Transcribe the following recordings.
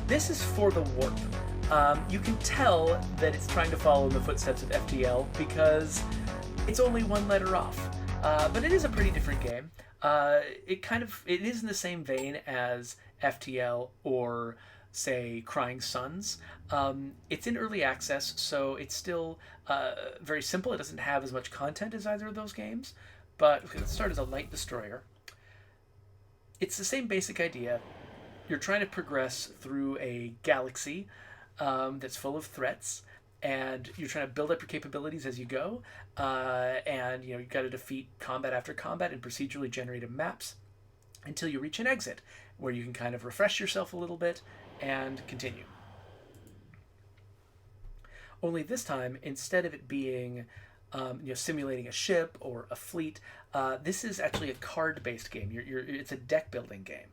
This is for the warp. You can tell that it's trying to follow in the footsteps of FTL because it's only one letter off. But it is a pretty different game. It is in the same vein as FTL or, say, Crying Suns. It's in early access, so it's still very simple. It doesn't have as much content as either of those games. But let's start as a light destroyer. It's the same basic idea. You're trying to progress through a galaxy that's full of threats, and you're trying to build up your capabilities as you go. And you've got to defeat combat after combat in procedurally generated maps until you reach an exit where you can kind of refresh yourself a little bit and continue. Only this time, instead of it being simulating a ship or a fleet, this is actually a card-based game. It's a deck-building game.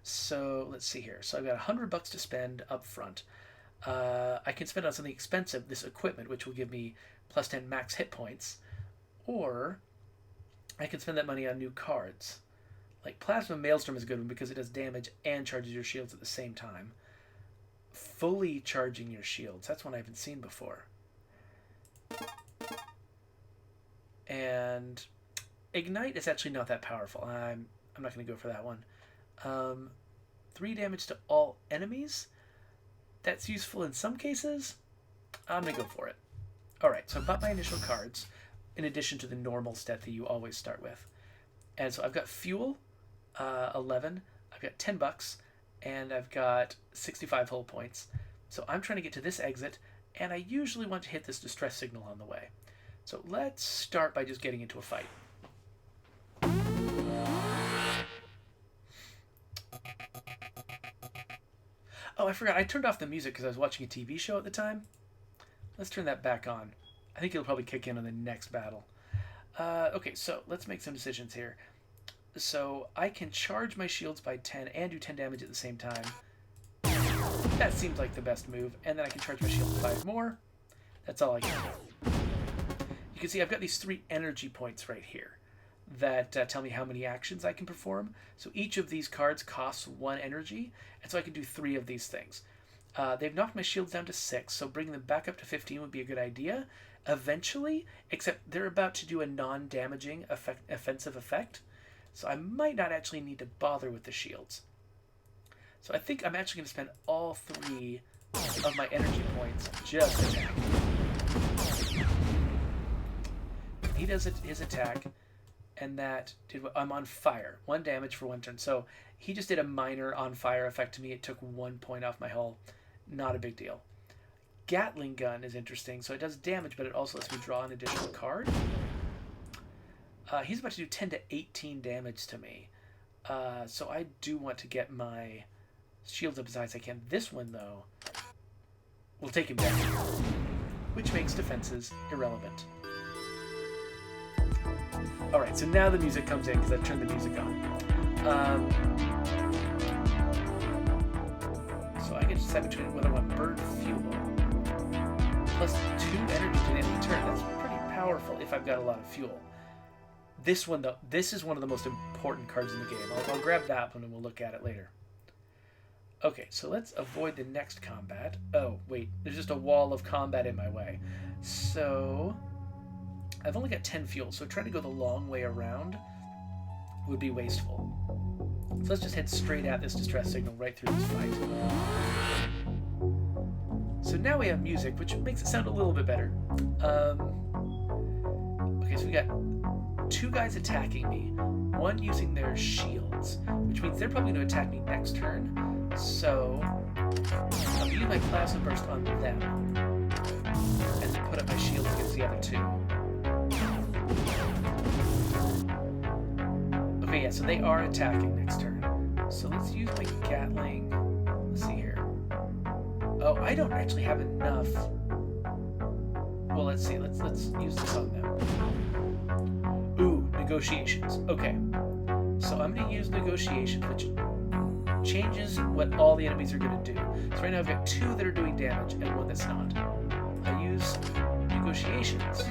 So let's see here. So I've got $100 to spend up front. I can spend on something expensive, this equipment, which will give me plus 10 max hit points, or I can spend that money on new cards. Like Plasma Maelstrom is a good one because it does damage and charges your shields at the same time. Fully charging your shields, that's one I haven't seen before. And Ignite is actually not that powerful. I'm not going to go for that one. 3 damage to all enemies. That's useful in some cases. I'm going to go for it. Alright, so I bought my initial cards in addition to the normal stat that you always start with. And so I've got fuel, 11. I've got $10, and I've got 65 hull points. So I'm trying to get to this exit, and I usually want to hit this distress signal on the way. So let's start by just getting into a fight. Oh, I forgot. I turned off the music because I was watching a TV show at the time. Let's turn that back on. I think it'll probably kick in on the next battle. Okay, so let's make some decisions here. So I can charge my shields by 10 and do 10 damage at the same time. That seems like the best move. And then I can charge my shield 5 more. That's all I can do. You can see I've got these 3 energy points right here that tell me how many actions I can perform. So each of these cards costs 1 energy, and so I can do 3 of these things. They've knocked my shields down to 6, so bringing them back up to 15 would be a good idea eventually, except they're about to do a non-damaging offensive effect, so I might not actually need to bother with the shields. So I think I'm actually going to spend all 3 of my energy points just attacking. He does his attack, and that did what? I'm on fire. 1 damage for 1 turn. So he just did a minor on fire effect to me. It took 1 point off my hull. Not a big deal. Gatling gun is interesting. So it does damage, but it also lets me draw an additional card. He's about to do 10 to 18 damage to me. So I do want to get my shields up as high as I can. This one, though, will take him down, which makes defenses irrelevant. Alright, so now the music comes in because I've turned the music on. So I can decide between whether I want bird fuel plus 2 energy to the end of the turn. That's pretty powerful if I've got a lot of fuel. This one, though, this is one of the most important cards in the game. I'll grab that one and we'll look at it later. Okay, so let's avoid the next combat. Oh, wait, there's just a wall of combat in my way. So I've only got 10 fuel, so trying to go the long way around would be wasteful. So let's just head straight at this distress signal right through this fight. So now we have music, which makes it sound a little bit better. Okay, so we got 2 guys attacking me, 1 using their shields, which means they're probably going to attack me next turn. So I'm using my plasma burst on them, and then put up my shields against the other 2. Okay, yeah, so they are attacking next turn. So let's use my Gatling. Let's see here. Oh, I don't actually have enough. Well, let's see. Let's use this on them. Ooh, negotiations. Okay. So I'm going to use negotiations, which changes what all the enemies are going to do. So right now I've got 2 that are doing damage and 1 that's not. I use negotiations.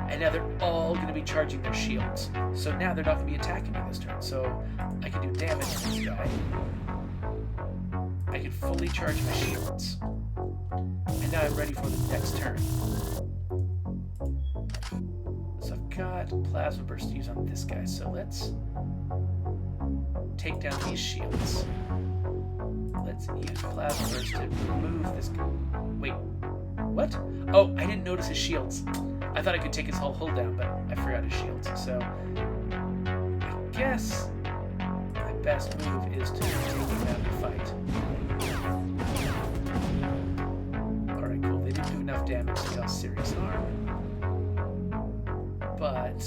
And now they're all going to be charging their shields. So now they're not going to be attacking me this turn. So I can do damage to this guy. can fully charge my shields. And now I'm ready for the next turn. So I've got Plasma Burst to use on this guy, so let's take down these shields. Let's use Plasma Burst to remove this guy. Wait, what? Oh, I didn't notice his shields. I thought I could take his whole hull down, but I forgot his shields. So I guess my best move is to take him out of the fight. Alright, cool. They didn't do enough damage to cause serious harm. But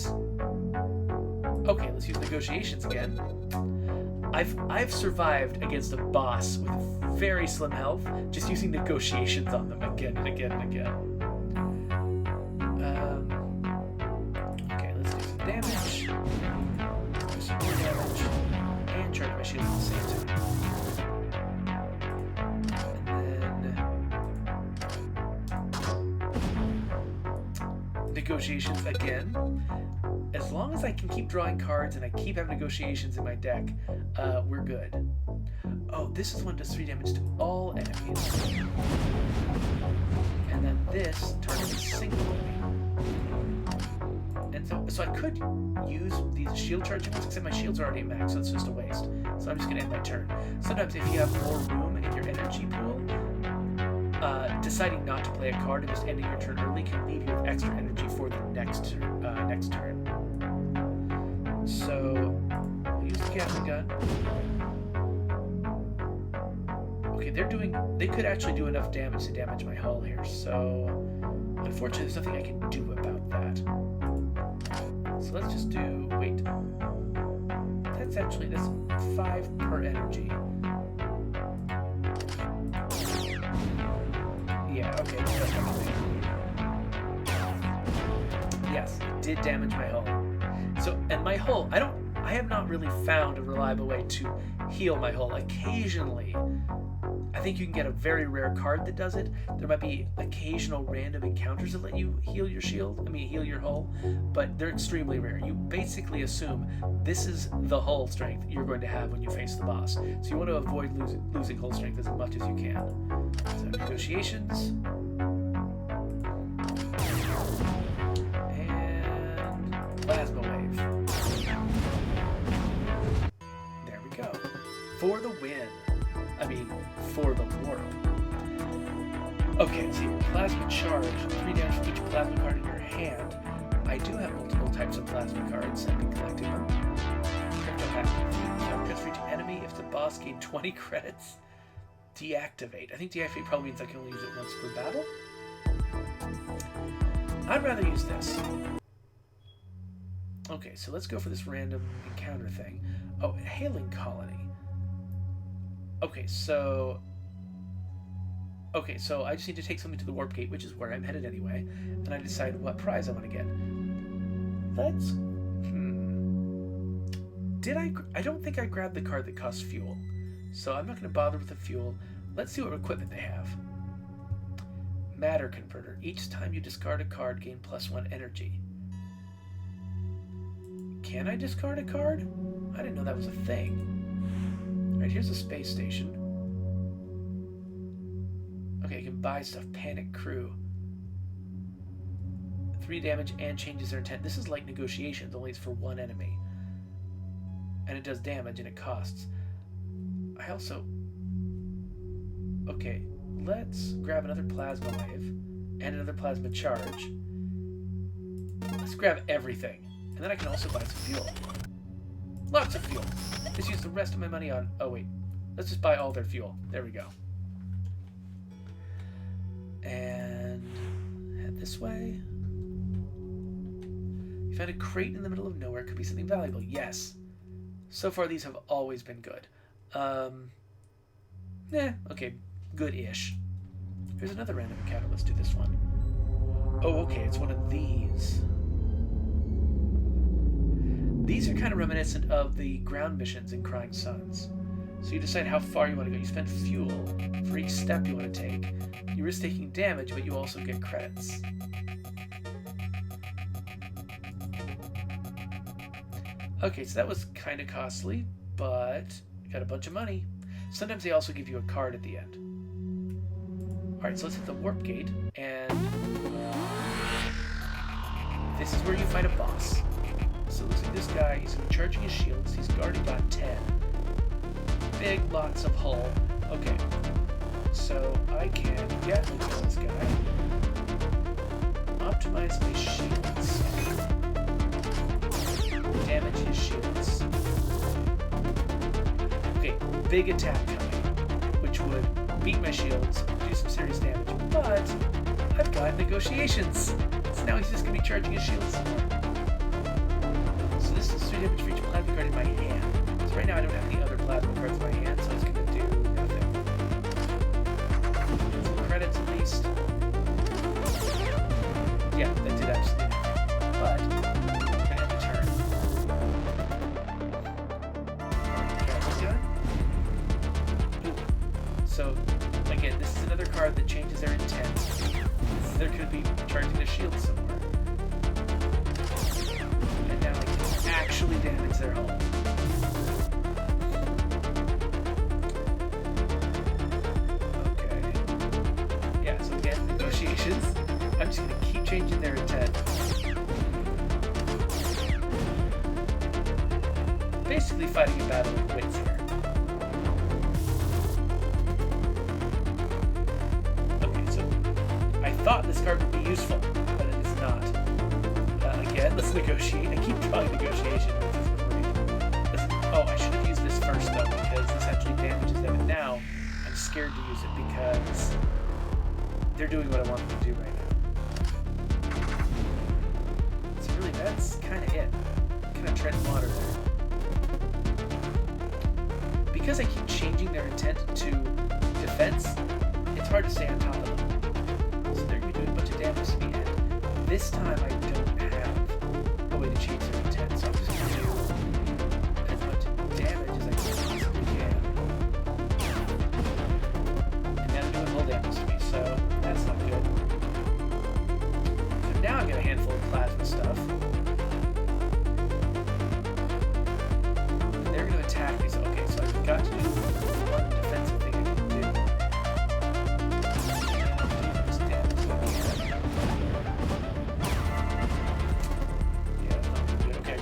okay, let's use negotiations again. I've survived against a boss with very slim health just using negotiations on them again and again and again. Okay, let's do some damage. Do some more damage. And charge my shield at the same time. And then negotiations again. As long as I can keep drawing cards and I keep having negotiations in my deck, we're good. Oh, this is one that does 3 damage to all enemies. And then this targets a single enemy. And so I could use these shield charging ones, except my shields are already at max, so it's just a waste. So I'm just going to end my turn. Sometimes if you have more room in your energy pool, deciding not to play a card and just ending your turn early can leave you with extra energy for the next turn. So I'll use the Gatling gun. Okay, they could actually do enough damage to damage my hull here, so unfortunately there's nothing I can do about that. So let's just do, wait. That's 5 per energy. Yeah, okay. Yes, it did damage my hull. So, and my hull, I have not really found a reliable way to heal my hull. Occasionally, I think you can get a very rare card that does it. There might be occasional random encounters that let you heal your heal your hull, but they're extremely rare. You basically assume this is the hull strength you're going to have when you face the boss. So you want to avoid losing hull strength as much as you can. So negotiations. And plasma wave. There we go. For the win. For the world. Okay, let's see. Plasma charge. 3 damage for each plasma card in your hand. I do have multiple types of plasma cards. I've been collecting them. Crypto active. Transfer each enemy if the boss gained 20 credits. Deactivate. I think deactivate probably means I can only use it once per battle. I'd rather use this. Okay, so let's go for this random encounter thing. Oh, hailing colony. Okay, so I just need to take something to the warp gate, which is where I'm headed anyway, and I decide what prize I want to get. Let's... I don't think I grabbed the card that costs fuel, so I'm not going to bother with the fuel. Let's see what equipment they have. Matter converter. Each time you discard a card, gain +1 energy. Can I discard a card? I didn't know that was a thing. Alright, here's a space station. Okay, I can buy stuff. Panic crew. 3 damage and changes their intent. This is like negotiations, only it's for 1 enemy. And it does damage and it costs. I also... Okay, let's grab another plasma wave and another plasma charge. Let's grab everything. And then I can also buy some fuel. Lots of fuel. Just use the rest of my money on... Oh, wait. Let's just buy all their fuel. There we go. And head this way. You found a crate in the middle of nowhere. Could be something valuable. Yes. So far, these have always been good. Okay. Good-ish. Here's another random encounter. Let's do this one. Oh, okay. It's one of these. These are kind of reminiscent of the ground missions in Crying Suns. So you decide how far you want to go. You spend fuel for each step you want to take. You risk taking damage, but you also get credits. Okay, so that was kind of costly, but got a bunch of money. Sometimes they also give you a card at the end. Alright, so let's hit the warp gate, and this is where you fight a boss. So it looks like this guy, he's charging his shields, he's already got 10. Big, lots of hull. Okay, so I can get into this guy, optimize my shields, damage his shields. Okay, big attack coming, which would beat my shields, do some serious damage, but I've got negotiations. So now he's just going to be charging his shields some more. So this is 3 damage for each plasma card in my hand. So right now I don't have any other plasma cards in my hand, so it's going to do nothing. Some credits at least. Yeah, that did absolutely nothing. But, I'm going to have to turn. So, again, this is another card that changes their intent. They're going to be charging their shield some more. And now I can actually damage their hull. Okay. Yeah, so again, negotiations. I'm just going to keep changing their intent. Basically fighting a battle with wits here. I thought this card would be useful, but it is not. Again, let's negotiate. I keep drawing negotiation, which is great. Oh, I should have used this first, though, because this actually damages them. And now, I'm scared to use it because they're doing what I want them to do right now. So really, that's kind of it. Kind of treading water there. Because I keep changing their intent to defense, it's hard to stay on top of them. So they're going to be doing a bunch of damage to me, and this time I don't have a way to change their intent, so I'm just going to do as much damage as I possibly can. And now they're doing hull damage to me, so that's not good. So now I've got a handful of plasma stuff. And they're going to attack me, so okay, so I've got to do one defensive thing I can do.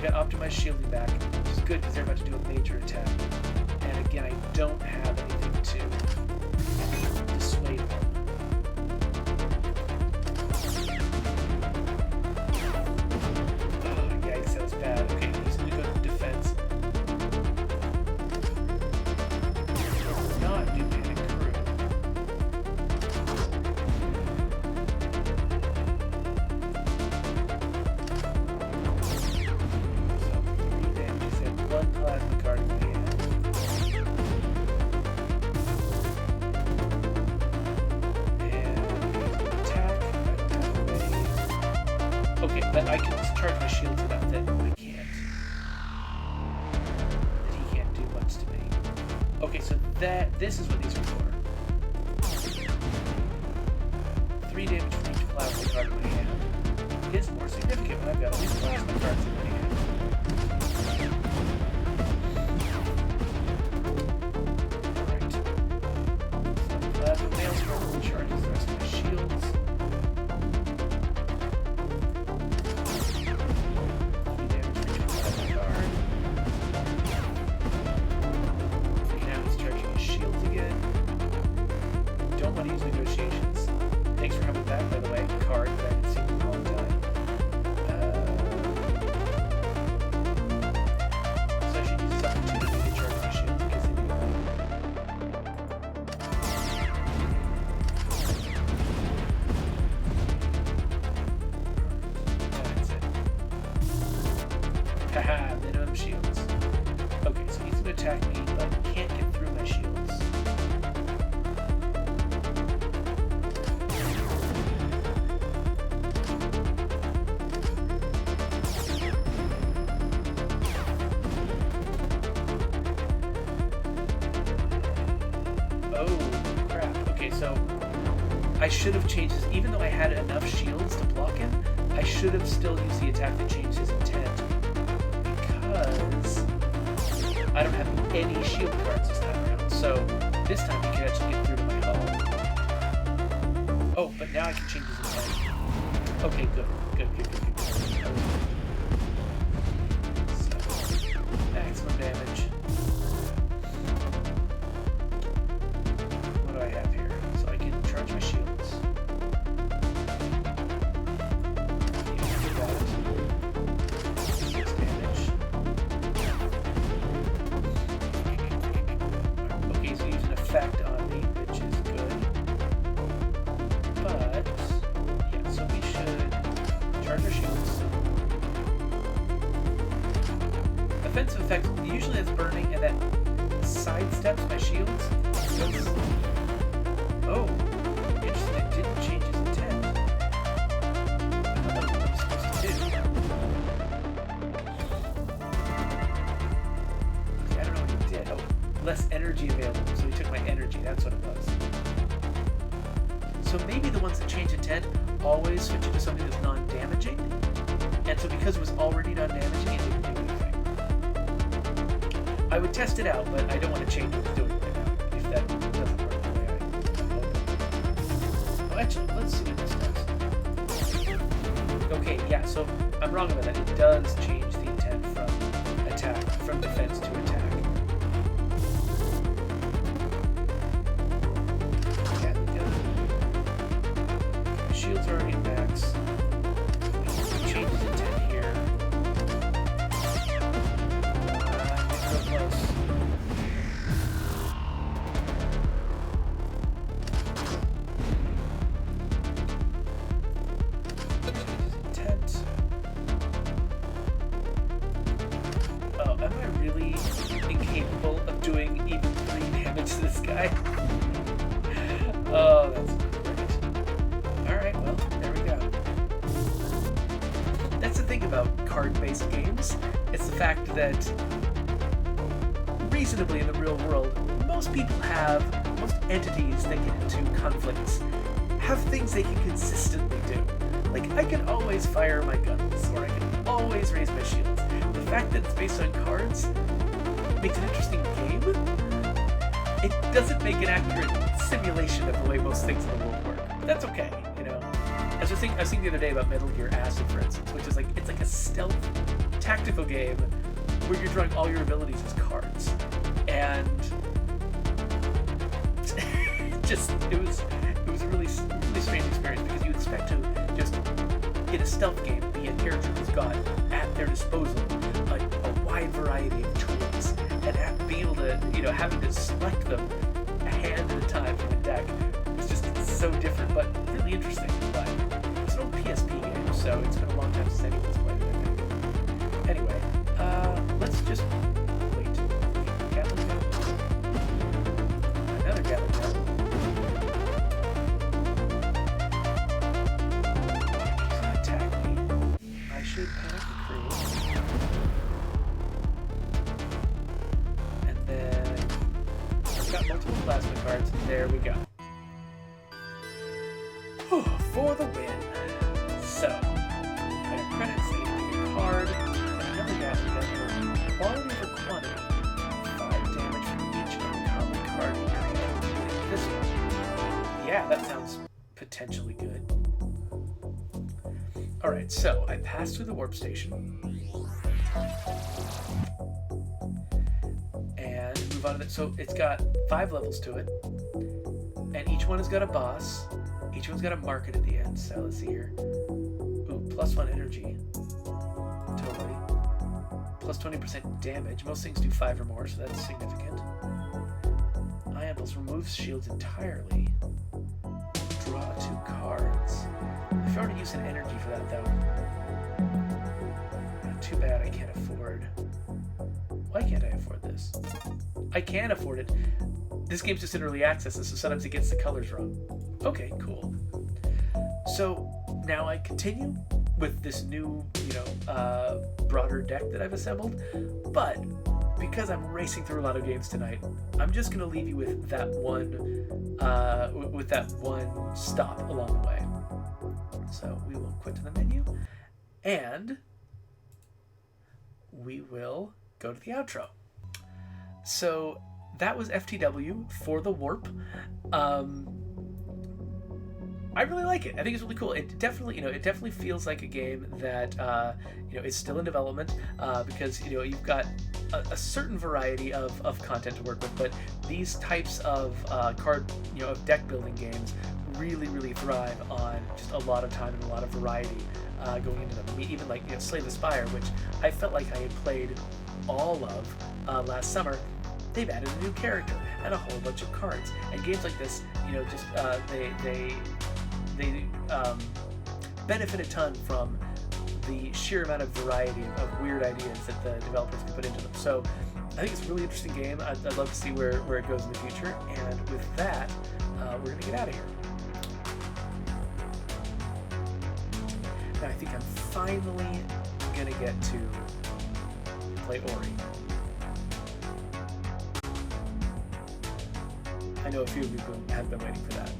Optimize shielding back, which is good because they're about to do a major attack. And again, I don't have anything to dissuade them. Oh, yikes, that was bad. Okay, he's going to go to defense. Not do panic crew. One plasma card in my hand. And attack. I don't have a way. Okay, but I can charge my shields enough that I can't. That he can't do much to me. Okay, so this is what these are for. 3 damage for each plasma card in my hand. It's more significant when I've got all these plasma cards in my hand. Charges the rest of my shields. 3 damage for each plasma card. Now he's charging his shields again. Don't want to use negotiations. Thanks for coming back, by the way. Card that I haven't seen in a long time. So I should use this opportunity to charge my shields because they do that. Haha, minimum shields. Okay, so he's going to attack me, but can't get through my shields. Oh, crap. Okay, so I should have changed this. Even though I had enough shields to block him, I should have still used the attack that changed his intent. Because I don't have any shield cards this time around, So this time he can actually get through to my hull. Oh, but now I can change his intent. Okay, good. So, maximum damage. What do I have here? So I can charge my shields. Okay, so he's an effect on me, which is good. But, yeah, so we should charge our shields. Offensive effect, usually that's burning, and that sidesteps my shields. Oh, interesting, it didn't change his intent. I thought that was what I'm supposed to do. Okay, I don't know what he did. Oh, less energy available, so he took my energy, that's what it was. So maybe the ones that change intent always switch into something that's non-damaging, and so because it was already non-damaging, it didn't do anything. I would test it out, but I don't want to change what it's doing right now, if that doesn't work the way I hope. Oh, actually, let's see what this does. Okay, yeah, so I'm wrong about that. It does change the intent from defense to attack. Shields are already max. Change his intent here. So close. Change his intent. Oh, am I really incapable of doing even 3 damage to this guy? Oh, that's great. Alright, well, there we go. That's the thing about card-based games. It's the fact that, reasonably in the real world, most entities that get into conflicts have things they can consistently do. Like, I can always fire my guns, or I can always raise my shields. The fact that it's based on cards makes an interesting game. It doesn't make an accurate simulation of the way most things in the world work. But that's okay, you know. I was thinking the other day about Metal Gear Acid, for instance, which is it's like a stealth tactical game where you're drawing all your abilities as cards. And it was a really strange experience, because you expect to just in a stealth game be a character who's got at their disposal like a wide variety of tools, and being able to, having to select them a hand at a time from a deck is just so different, but really interesting. But it's an old PSP game, so it's been a long time since anyone's played it, I think. Anyway, let's just wait. Gatling gun. Another Gatling gun. He's gonna attack me. I should panic the crew. And then I've got multiple plasma cards. There we go. For the win. So, I have credits, they get a card, and another Gatling gun for quality over quantity. 5 damage from each uncommon card in your hand, including this one. Yeah, that sounds potentially good. Alright, so I passed through the warp station. And move on to it. So it's got 5 levels to it. And each one has got a boss. Each one's got a market at the end. So let's see here. Ooh, +1 energy. Totally. Plus 20% damage. Most things do 5 or more, so that's significant. Ion Pulse removes shields entirely. Draw 2 cards. I've already used an energy for that, though. Too bad I can't afford. Why can't I afford this? I can afford it. This game's just in early access, so sometimes it gets the colors wrong. Okay, cool. So now I continue with this new, broader deck that I've assembled. But because I'm racing through a lot of games tonight, I'm just going to leave you with that one stop along the way. So we will quit to the menu, and we will go to the outro. So that was FTW for the Warp. Um, I really like it. I think it's really cool. It definitely, it definitely feels like a game that, is still in development, because, you've got a certain variety of content to work with, but these types of of deck building games really, really thrive on just a lot of time and a lot of variety going into them. I mean, even like, Slay the Spire, which I felt like I had played all of last summer. They've added a new character and a whole bunch of cards. And games like this, just they benefit a ton from the sheer amount of variety of weird ideas that the developers can put into them. So I think it's a really interesting game. I'd love to see where it goes in the future. And with that, we're going to get out of here. Now I think I'm finally going to get to play Ori. I know a few of you have been waiting for that.